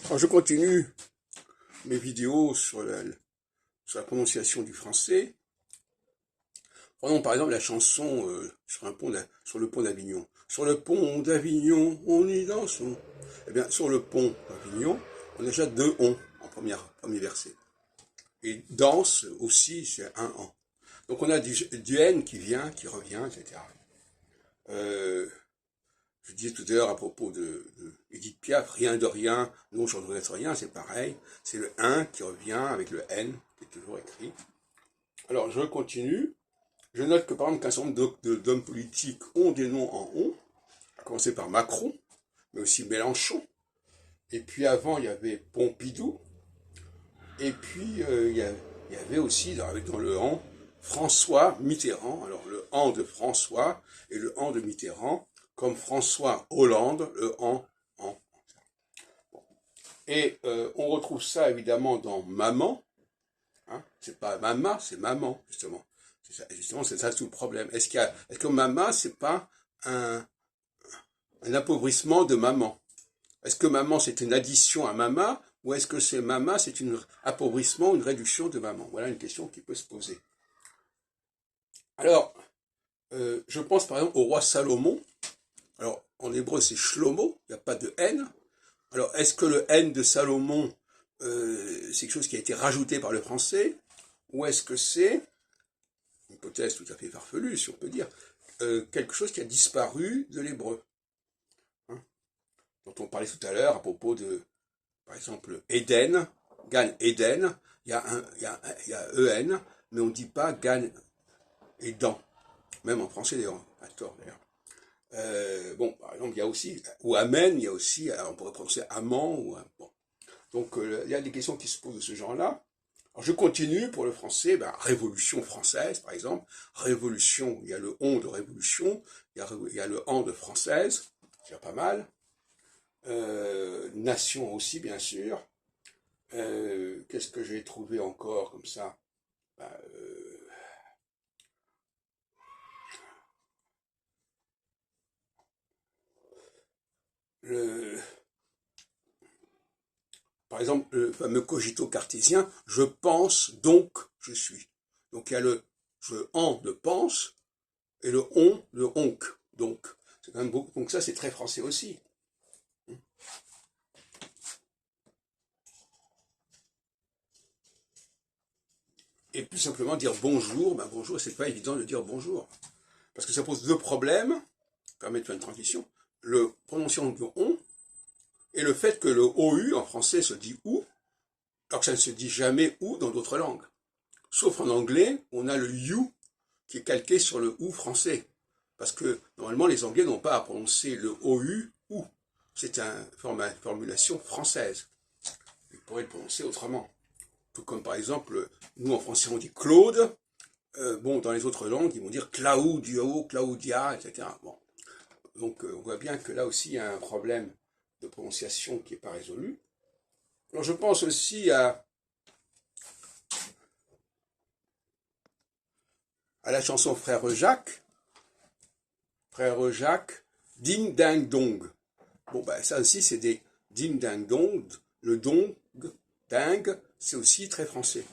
Alors, je continue mes vidéos sur la prononciation du français. Prenons par exemple la chanson sur le pont d'Avignon. Sur le pont d'Avignon, on y danse. Eh bien, sur le pont d'Avignon, on a déjà deux on en premier verset. Et danse aussi, c'est un en. Donc on a du N qui vient, qui revient, etc. Je disais tout à l'heure à propos de Edith Piaf, rien de rien, non, je ne regrette rien, c'est pareil. C'est le 1 qui revient avec le N, qui est toujours écrit. Alors, je continue. Je note que, par exemple, qu'un certain nombre d'hommes politiques ont des noms en on, à commencer par Macron, mais aussi Mélenchon. Et puis avant, il y avait Pompidou. Et puis, il y avait aussi, dans le an, François Mitterrand. Alors, le an de François et le an de Mitterrand, comme François Hollande, le en. Et on retrouve ça évidemment dans maman. Hein, c'est pas mama, c'est maman, justement. C'est ça tout le problème. Est-ce que mama, c'est pas un appauvrissement de maman? Est-ce que maman, c'est une addition à mama, ou est-ce que c'est mama, c'est un appauvrissement, une réduction de maman? Voilà une question qui peut se poser. Alors, je pense par exemple au roi Salomon. Alors, en hébreu, c'est Shlomo, il n'y a pas de N. Alors, est-ce que le N de Salomon, c'est quelque chose qui a été rajouté par le français, ou est-ce que c'est, une hypothèse tout à fait farfelue, si on peut dire, quelque chose qui a disparu de l'hébreu, hein, dont on parlait tout à l'heure à propos de, par exemple, Éden, Gan Éden, il y a EN, mais on ne dit pas Gan Édan, même en français d'ailleurs, à tort d'ailleurs. Bon, par exemple, il y a aussi, ou Amen, il y a aussi, on pourrait prononcer Amant, ou bon. Donc, il y a des questions qui se posent de ce genre-là. Alors, je continue pour le français, Révolution française, par exemple. Révolution, il y a le on de révolution, il y a le en de française, c'est pas mal. Nation aussi, bien sûr. Qu'est-ce que j'ai trouvé encore comme ça? Par exemple, le fameux cogito cartésien, je pense, donc je suis. Donc il y a le je en de pense et le on de onc. Donc, c'est quand même beaucoup. Donc ça, c'est très français aussi. Et plus simplement dire bonjour, bonjour, c'est pas évident de dire bonjour. Parce que ça pose deux problèmes, permet de faire une transition. Le prononciation de on et le fait que le OU en français se dit ou, alors que ça ne se dit jamais ou dans d'autres langues. Sauf en anglais, on a le you qui est calqué sur le ou français. Parce que normalement, les Anglais n'ont pas à prononcer le OU ou. C'est une formulation française. Ils pourraient le prononcer autrement. Tout comme par exemple, nous en français on dit Claude. Bon, dans les autres langues, ils vont dire Claudio, Claudia, etc. Bon. Donc on voit bien que là aussi il y a un problème de prononciation qui n'est pas résolu. Alors je pense aussi à la chanson Frère Jacques. Frère Jacques, Ding Dang Dong. Bon, ça aussi, c'est des Ding Dang Dong. Le dong, ding, c'est aussi très français.